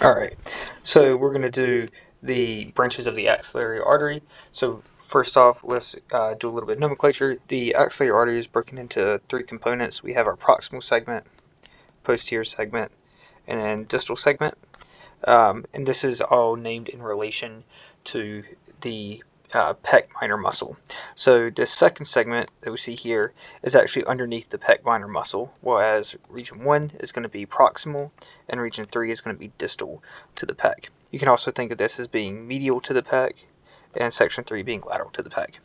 Alright, so we're going to do the branches of the axillary artery. So first off, let's do a little bit of nomenclature. The axillary artery is broken into three components. We have our proximal segment, posterior segment, and then distal segment. And this is all named in relation to the pec minor muscle. So the second segment that we see here is actually underneath the pec minor muscle, whereas region 1 is going to be proximal and region 3 is going to be distal to the pec. You can also think of this as being medial to the pec and section 3 being lateral to the pec.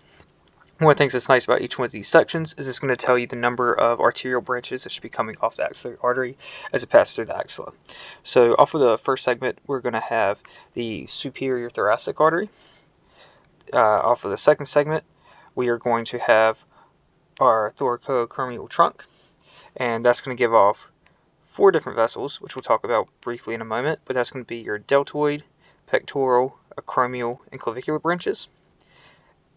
One of the things that's nice about each one of these sections is it's going to tell you the number of arterial branches that should be coming off the axillary artery as it passes through the axilla. So off of the first segment, we're going to have the superior thoracic artery. Off of the second segment, we are going to have our thoracoacromial trunk, and that's going to give off four different vessels, which we'll talk about briefly in a moment, but that's going to be your deltoid, pectoral, acromial, and clavicular branches.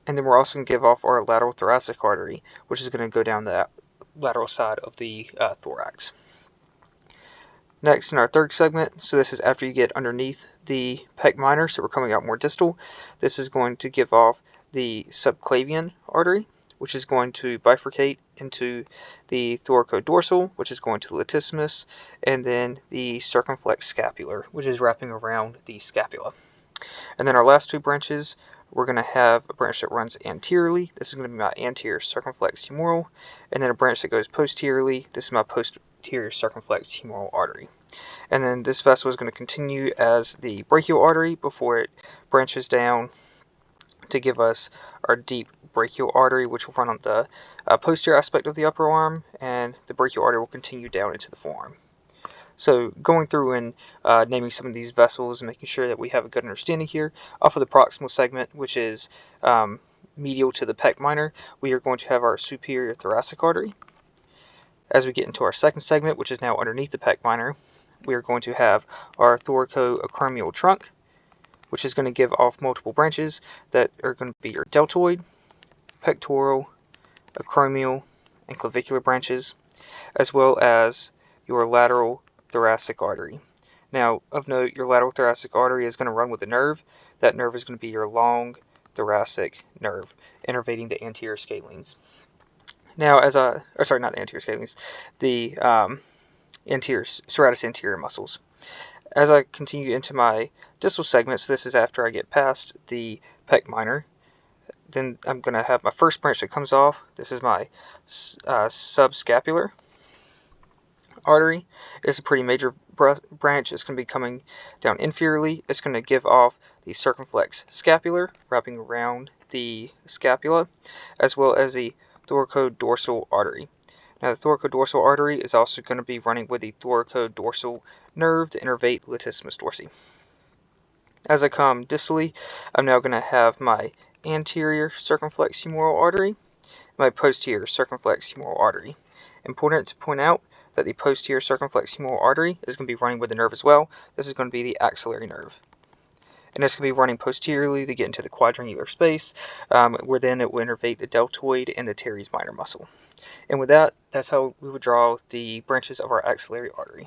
And then we're also going to give off our lateral thoracic artery, which is going to go down the lateral side of the thorax. Next, in our third segment, so this is after you get underneath the pec minor, so we're coming out more distal, this is going to give off the subclavian artery, which is going to bifurcate into the thoracodorsal, which is going to the latissimus, and then the circumflex scapular, which is wrapping around the scapula. And then our last two branches, we're going to have a branch that runs anteriorly. This is going to be my anterior circumflex humeral, and then a branch that goes posteriorly. This is my posterior circumflex humeral artery. And then this vessel is going to continue as the brachial artery before it branches down to give us our deep brachial artery, which will run on the posterior aspect of the upper arm, and the brachial artery will continue down into the forearm. So going through and naming some of these vessels and making sure that we have a good understanding here, off of the proximal segment, which is medial to the pec minor, we are going to have our superior thoracic artery. As we get into our second segment, which is now underneath the pec minor, we are going to have our thoracoacromial trunk, which is going to give off multiple branches that are going to be your deltoid, pectoral, acromial, and clavicular branches, as well as your lateral thoracic artery. Now, of note, your lateral thoracic artery is going to run with a nerve. That nerve is going to be your long thoracic nerve, innervating the anterior scalenes. Now, not the anterior scalenes, the anterior serratus anterior muscles. As I continue into my distal segment, so this is after I get past the pec minor, then I'm going to have my first branch that comes off. This is my subscapular artery. It's a pretty major branch. It's going to be coming down inferiorly. It's going to give off the circumflex scapular, wrapping around the scapula, as well as the thoracodorsal artery. Now, the thoracodorsal artery is also going to be running with the thoracodorsal nerve to innervate latissimus dorsi. As I come distally, I'm now going to have my anterior circumflex humeral artery, my posterior circumflex humeral artery. Important to point out that the posterior circumflex humeral artery is going to be running with a nerve as well. This is going to be the axillary nerve. And it's going to be running posteriorly to get into the quadrangular space, where then it will innervate the deltoid and the teres minor muscle. And with that, that's how we would draw the branches of our axillary artery.